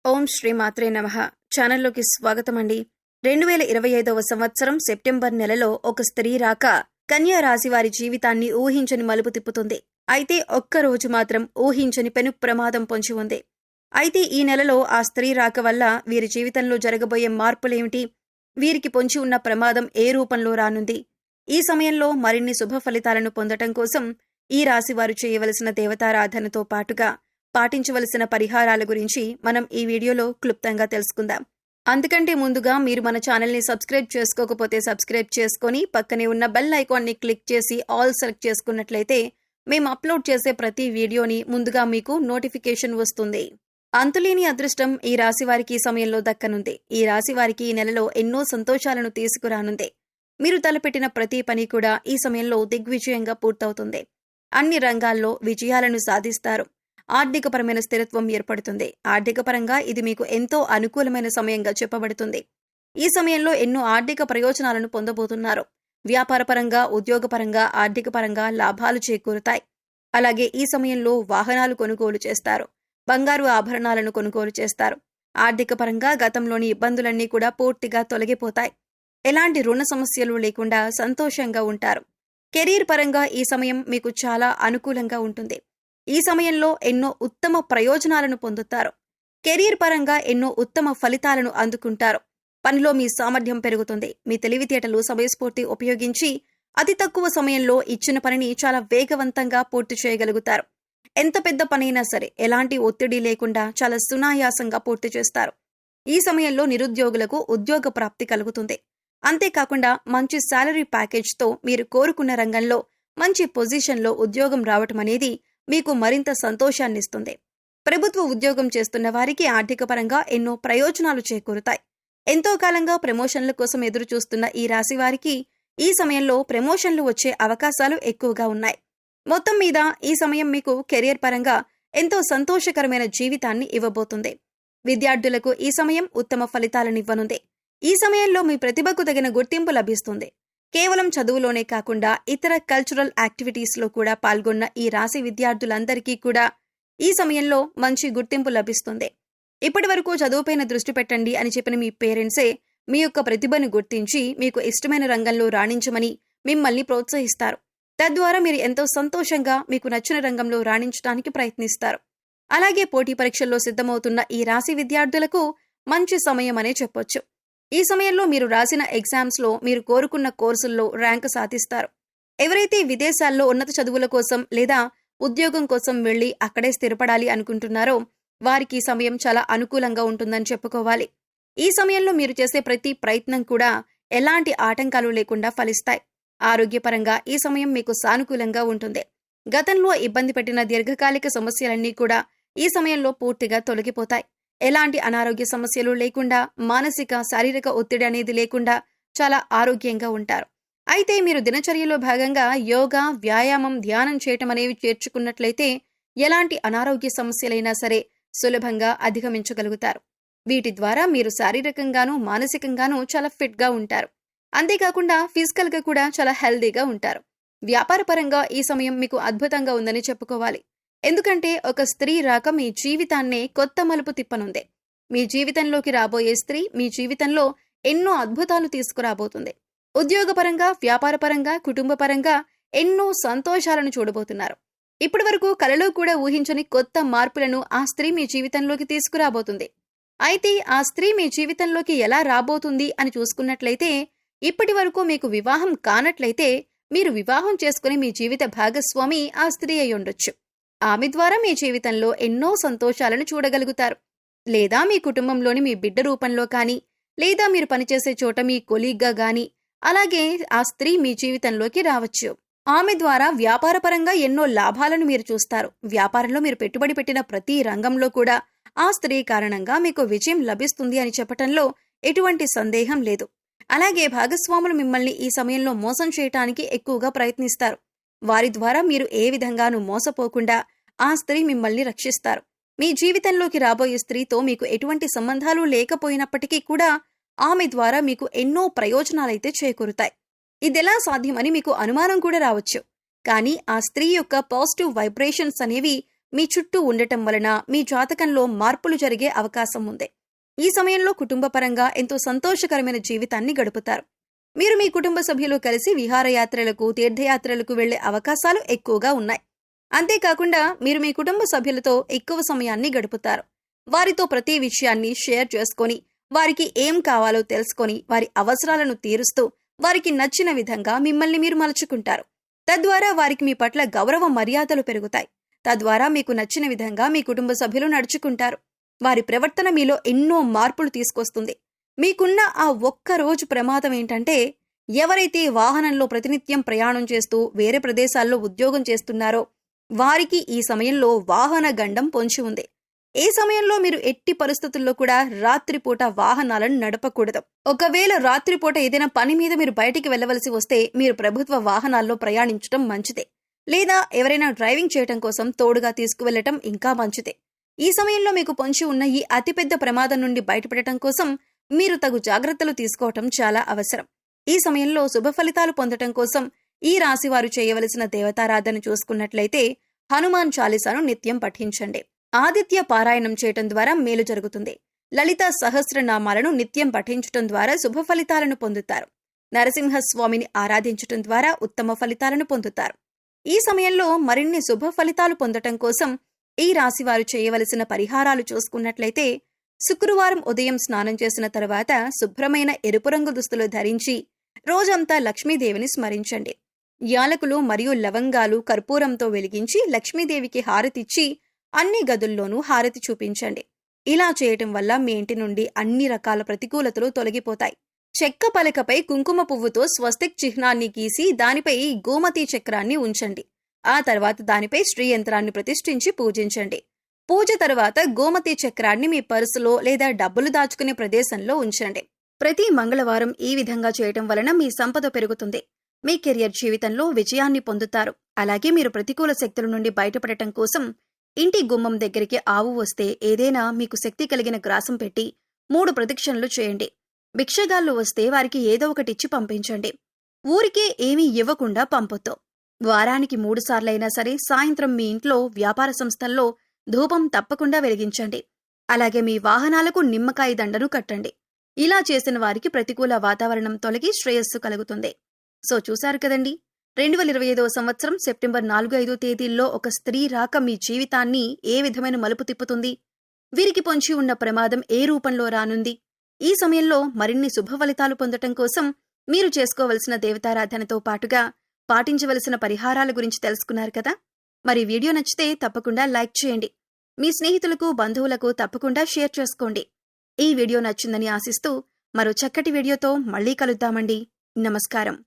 ఓం శ్రీ మాత్రే నమః. ఛానల్లోకి స్వాగతం అండి. 2025వ సంవత్సరం సెప్టెంబర్ నెలలో ఒక స్త్రీ రాక కన్యా రాశి వారి జీవితాన్ని ఊహించని మలుపు తిప్పుతుంది. అయితే ఒక్కరోజు మాత్రం ఊహించని పెను ప్రమాదం పొంచి ఉంది. అయితే ఈ నెలలో ఆ స్త్రీ రాక వల్ల వీరి జీవితంలో జరగబోయే మార్పులేమిటి, వీరికి పొంచి ఉన్న ప్రమాదం ఏ రూపంలో రానుంది, ఈ సమయంలో మరిన్ని శుభ ఫలితాలను పొందటం కోసం ఈ రాశి వారు చేయవలసిన దేవతారాధనతో పాటుగా పాటించవలసిన పరిహారాల గురించి మనం ఈ వీడియోలో క్లుప్తంగా తెలుసుకుందాం. అందుకంటే ముందుగా మీరు మన ఛానల్ని సబ్స్క్రైబ్ చేసుకోకపోతే సబ్స్క్రైబ్ చేసుకొని పక్కనే ఉన్న బెల్ ఐకాన్ని క్లిక్ చేసి ఆల్ సెలెక్ట్ చేసుకున్నట్లయితే మేము అప్లోడ్ చేసే ప్రతి వీడియోని ముందుగా మీకు నోటిఫికేషన్ వస్తుంది. అంతులేని అదృష్టం ఈ రాశి వారికి ఈ సమయంలో దక్కనుంది. ఈ రాశి వారికి ఈ నెలలో ఎన్నో సంతోషాలను తీసుకురానుంది. మీరు తలపెట్టిన ప్రతి పని కూడా ఈ సమయంలో దిగ్విజయంగా పూర్తవుతుంది. అన్ని రంగాల్లో విజయాలను సాధిస్తారు. ఆర్థికపరమైన స్థిరత్వం ఏర్పడుతుంది. ఆర్థికపరంగా ఇది మీకు ఎంతో అనుకూలమైన సమయంగా చెప్పబడుతుంది. ఈ సమయంలో ఎన్నో ఆర్థిక ప్రయోజనాలను పొందబోతున్నారు. వ్యాపారపరంగా, ఉద్యోగపరంగా, ఆర్థికపరంగా లాభాలు చేకూరుతాయి. అలాగే ఈ సమయంలో వాహనాలు కొనుగోలు చేస్తారు. బంగారు ఆభరణాలను కొనుగోలు చేస్తారు. ఆర్థికపరంగా గతంలోని ఇబ్బందులన్నీ కూడా పూర్తిగా తొలగిపోతాయి. ఎలాంటి రుణ సమస్యలు లేకుండా సంతోషంగా ఉంటారు. కెరీర్ పరంగా ఈ సమయం మీకు చాలా అనుకూలంగా ఉంటుంది. ఈ సమయంలో ఎన్నో ఉత్తమ ప్రయోజనాలను పొందుతారు. కెరీర్ పరంగా ఎన్నో ఉత్తమ ఫలితాలను అందుకుంటారు. పనిలో మీ సామర్థ్యం పెరుగుతుంది. మీ తెలివితేటలు, సమయస్ఫూర్తి ఉపయోగించి అతి తక్కువ సమయంలో ఇచ్చిన పనిని చాలా వేగవంతంగా పూర్తి చేయగలుగుతారు. ఎంత పెద్ద పనైనా సరే ఎలాంటి ఒత్తిడి లేకుండా చాలా సునాయాసంగా పూర్తి చేస్తారు. ఈ సమయంలో నిరుద్యోగులకు ఉద్యోగ ప్రాప్తి కలుగుతుంది. అంతేకాకుండా మంచి శాలరీ ప్యాకేజ్తో మీరు కోరుకున్న రంగంలో మంచి పొజిషన్లో ఉద్యోగం రావటం అనేది మీకు మరింత సంతోషాన్నిస్తుంది. ప్రభుత్వ ఉద్యోగం చేస్తున్న వారికి ఆర్థికపరంగా ఎన్నో ప్రయోజనాలు చేకూరుతాయి. ఎంతో కాలంగా ప్రమోషన్ల కోసం ఎదురు చూస్తున్న ఈ రాశి వారికి ఈ సమయంలో ప్రమోషన్లు వచ్చే అవకాశాలు ఎక్కువగా ఉన్నాయి. మొత్తం మీద ఈ సమయం మీకు కెరియర్ పరంగా ఎంతో సంతోషకరమైన జీవితాన్ని ఇవ్వబోతుంది. విద్యార్థులకు ఈ సమయం ఉత్తమ ఫలితాలనివ్వనుంది. ఈ సమయంలో మీ ప్రతిభకు తగిన గుర్తింపు లభిస్తుంది. కేవలం చదువులోనే కాకుండా ఇతర కల్చరల్ యాక్టివిటీస్లో కూడా పాల్గొన్న ఈ రాశి విద్యార్థులందరికీ కూడా ఈ సమయంలో మంచి గుర్తింపు లభిస్తుంది. ఇప్పటి వరకు చదువుపైన దృష్టి పెట్టండి అని చెప్పిన మీ పేరెంట్సే మీ యొక్క ప్రతిభను గుర్తించి మీకు ఇష్టమైన రంగంలో రాణించమని మిమ్మల్ని ప్రోత్సహిస్తారు. తద్వారా మీరు ఎంతో సంతోషంగా మీకు నచ్చిన రంగంలో రాణించడానికి ప్రయత్నిస్తారు. అలాగే పోటీ పరీక్షల్లో సిద్ధమవుతున్న ఈ రాశి విద్యార్థులకు మంచి సమయం అనే చెప్పొచ్చు. ఈ సమయంలో మీరు రాసిన ఎగ్జామ్స్లో మీరు కోరుకున్న కోర్సుల్లో ర్యాంకు సాధిస్తారు. ఎవరైతే విదేశాల్లో ఉన్నత చదువుల కోసం లేదా ఉద్యోగం కోసం వెళ్లి అక్కడే స్థిరపడాలి అనుకుంటున్నారో వారికి ఈ సమయం చాలా అనుకూలంగా ఉంటుందని చెప్పుకోవాలి. ఈ సమయంలో మీరు చేసే ప్రతి ప్రయత్నం కూడా ఎలాంటి ఆటంకాలు లేకుండా ఫలిస్తాయి. ఆరోగ్యపరంగా ఈ సమయం మీకు సానుకూలంగా ఉంటుంది. గతంలో ఇబ్బంది పెట్టిన దీర్ఘకాలిక సమస్యలన్నీ కూడా ఈ సమయంలో పూర్తిగా తొలగిపోతాయి. ఎలాంటి అనారోగ్య సమస్యలు లేకుండా, మానసిక, శారీరక ఒత్తిడి అనేది లేకుండా చాలా ఆరోగ్యంగా ఉంటారు. అయితే మీరు దినచర్యలో భాగంగా యోగా, వ్యాయామం, ధ్యానం చేయటం అనేవి చేర్చుకున్నట్లయితే ఎలాంటి అనారోగ్య సమస్యలైనా సరే సులభంగా అధిగమించగలుగుతారు. వీటి ద్వారా మీరు శారీరకంగానూ, మానసికంగానూ చాలా ఫిట్గా ఉంటారు. అంతేకాకుండా ఫిజికల్గా కూడా చాలా హెల్దీగా ఉంటారు. వ్యాపారపరంగా ఈ సమయం మీకు అద్భుతంగా ఉందని చెప్పుకోవాలి. ఎందుకంటే ఒక స్త్రీ రాక మీ జీవితాన్నే కొత్త మలుపు తిప్పనుంది. మీ జీవితంలోకి రాబోయే స్త్రీ మీ జీవితంలో ఎన్నో అద్భుతాలు తీసుకురాబోతుంది. ఉద్యోగపరంగా, వ్యాపారపరంగా, కుటుంబపరంగా ఎన్నో సంతోషాలను చూడబోతున్నారు. ఇప్పటి వరకు కలలో కూడా ఊహించని కొత్త మార్పులను ఆ స్త్రీ మీ జీవితంలోకి తీసుకురాబోతుంది. అయితే ఆ స్త్రీ మీ జీవితంలోకి ఎలా రాబోతుంది అని చూసుకున్నట్లయితే ఇప్పటి వరకు మీకు వివాహం కానట్లయితే మీరు వివాహం చేసుకుని మీ జీవిత భాగస్వామి ఆ స్త్రీ అయి ఉండొచ్చు. ఆమె ద్వారా మీ జీవితంలో ఎన్నో సంతోషాలను చూడగలుగుతారు. లేదా మీ కుటుంబంలోని మీ బిడ్డ రూపంలో కానీ, లేదా మీరు పనిచేసే చోట మీ కొలీగ్గా గాని, అలాగే ఆ స్త్రీ మీ జీవితంలోకి రావచ్చు. ఆమె ద్వారా వ్యాపారపరంగా ఎన్నో లాభాలను మీరు చూస్తారు. వ్యాపారంలో మీరు పెట్టుబడి పెట్టిన ప్రతి రంగంలో కూడా ఆ స్త్రీ కారణంగా మీకు విజయం లభిస్తుంది అని చెప్పటంలో ఎటువంటి సందేహం లేదు. అలాగే భాగస్వాములు మిమ్మల్ని ఈ సమయంలో మోసం చేయటానికి ఎక్కువగా ప్రయత్నిస్తారు. వారి ద్వారా మీరు ఏ విధంగానూ మోసపోకుండా ఆ స్త్రీ మిమ్మల్ని రక్షిస్తారు. మీ జీవితంలోకి రాబోయే స్త్రీతో మీకు ఎటువంటి సంబంధాలు లేకపోయినప్పటికీ కూడా ఆమె ద్వారా మీకు ఎన్నో ప్రయోజనాలైతే చేకూరుతాయి. ఇదెలా సాధ్యమని మీకు అనుమానం కూడా రావచ్చు. కానీ ఆ స్త్రీ యొక్క పాజిటివ్ వైబ్రేషన్స్ అనేవి మీ చుట్టూ ఉండటం వలన మీ జాతకంలో మార్పులు జరిగే అవకాశం ఉంది. ఈ సమయంలో కుటుంబపరంగా ఎంతో సంతోషకరమైన జీవితాన్ని గడుపుతారు. మీరు మీ కుటుంబ సభ్యులు కలిసి విహారయాత్రలకు, తీర్థయాత్రలకు వెళ్లే అవకాశాలు ఎక్కువగా ఉన్నాయి. అంతేకాకుండా మీరు మీ కుటుంబ సభ్యులతో ఎక్కువ సమయాన్ని గడుపుతారు. వారితో ప్రతి విషయాన్ని షేర్ చేసుకొని, వారికి ఏం కావాలో తెలుసుకొని, వారి అవసరాలను తీరుస్తూ, వారికి నచ్చిన విధంగా మిమ్మల్ని మీరు మలుచుకుంటారు. తద్వారా వారికి మీ పట్ల గౌరవ మర్యాదలు పెరుగుతాయి. తద్వారా మీకు నచ్చిన విధంగా మీ కుటుంబ సభ్యులు నడుచుకుంటారు. వారి ప్రవర్తన మీలో ఎన్నో మార్పులు తీసుకొస్తుంది. మీకున్న ఆ ఒక్క రోజు ప్రమాదం ఏంటంటే, ఎవరైతే వాహనంలో ప్రతినిత్యం ప్రయాణం చేస్తూ వేరే ప్రదేశాల్లో ఉద్యోగం చేస్తున్నారో వారికి ఈ సమయంలో వాహన గండం పొంచి ఉంది. ఈ సమయంలో మీరు ఎట్టి పరిస్థితుల్లో కూడా రాత్రిపూట వాహనాలను నడపకూడదు. ఒకవేళ రాత్రిపూట ఏదైనా పని మీద మీరు బయటికి వెళ్లవలసి వస్తే మీరు ప్రభుత్వ వాహనాల్లో ప్రయాణించడం మంచిదే. లేదా ఎవరైనా డ్రైవింగ్ చేయటం కోసం తోడుగా తీసుకువెళ్లటం ఇంకా మంచిదే. ఈ సమయంలో మీకు పొంచి ఉన్న ఈ అతిపెద్ద ప్రమాదం నుండి బయటపడటం కోసం మీరు తగు జాగ్రత్తలు తీసుకోవటం చాలా అవసరం. ఈ సమయంలో శుభ ఫలితాలు పొందటం కోసం ఈ రాశివారు చేయవలసిన దేవతారాధన చూసుకున్నట్లయితే హనుమాన్ చాలీసాను నిత్యం పఠించండి. ఆదిత్య పారాయణం చేయటం ద్వారా మేలు జరుగుతుంది. లలిత సహస్రనామాలను నిత్యం పఠించటం ద్వారా శుభ ఫలితాలను పొందుతారు. నరసింహస్వామిని ఆరాధించటం ద్వారా ఉత్తమ ఫలితాలను పొందుతారు. ఈ సమయంలో మరిన్ని శుభ ఫలితాలు పొందటం కోసం ఈ రాశివారు చేయవలసిన పరిహారాలు చూసుకున్నట్లయితే శుక్రవారం ఉదయం స్నానం చేసిన తర్వాత శుభ్రమైన ఎరుపు రంగు దుస్తులు ధరించి రోజంతా లక్ష్మీదేవిని స్మరించండి. యాలకులు మరియు లవంగాలు కర్పూరంతో వెలిగించి లక్ష్మీదేవికి హారతిచ్చి అన్ని గదుల్లోనూ హారతి చూపించండి. ఇలా చేయటం వల్ల మీ ఇంటి నుండి అన్ని రకాల ప్రతికూలతలు తొలగిపోతాయి. చెక్క పలకపై కుంకుమ పువ్వుతో స్వస్తిక్ చిహ్నాన్ని గీసి దానిపై గోమతి చక్రాన్ని ఉంచండి. ఆ తర్వాత దానిపై శ్రీయంత్రాన్ని ప్రతిష్ఠించి పూజించండి. పూజ తర్వాత గోమతి చక్రాన్ని మీ పర్సులో లేదా డబ్బులు దాచుకునే ప్రదేశంలో ఉంచండి. ప్రతి మంగళవారం ఈ విధంగా చేయటం వలన మీ సంపద పెరుగుతుంది. మీ కెరియర్ జీవితంలో విజయాన్ని పొందుతారు. అలాగే మీరు ప్రతికూల శక్తుల నుండి బయటపడటం కోసం ఇంటి గుమ్మం దగ్గరికి ఆవు వస్తే ఏదైనా మీకు శక్తి కలిగిన గ్రాసం పెట్టి 3 ప్రదక్షిణలు చేయండి. భిక్షగాళ్లు వస్తే వారికి ఏదో ఒకటిచ్చి పంపించండి. ఊరికే ఏమీ ఇవ్వకుండా పంపొద్దు. వారానికి 3 సార్లైనా సరే సాయంత్రం మీ ఇంట్లో వ్యాపార సంస్థల్లో ధూపం తప్పకుండా వెలిగించండి. అలాగే మీ వాహనాలకు నిమ్మకాయ దండను కట్టండి. ఇలా చేసిన వారికి ప్రతికూల వాతావరణం తొలగి శ్రేయస్సు కలుగుతుంది. సో చూశారు కదండి, 2025వ సంవత్సరం సెప్టెంబర్ 4-5 తేదీల్లో ఒక స్త్రీ రాక మీ జీవితాన్ని ఏ విధమైన మలుపు తిప్పుతుంది? వీరికి పొంచి ఉన్న ప్రమాదం ఏ రూపంలో రానుంది? ఈ సమయంలో మరిన్ని శుభ ఫలితాలు పొందటం కోసం మీరు చేసుకోవలసిన దేవతారాధనతో పాటుగా పాటించవలసిన పరిహారాల గురించి తెలుసుకున్నారు కదా. మరి వీడియో నచ్చితే తప్పకుండా లైక్ చేయండి. మీ స్నేహితులకు, బంధువులకు తప్పకుండా షేర్ చేసుకోండి. ఈ వీడియో నచ్చిందని ఆశిస్తూ మరో చక్కటి వీడియోతో మళ్ళీ కలుద్దామండి. నమస్కారం.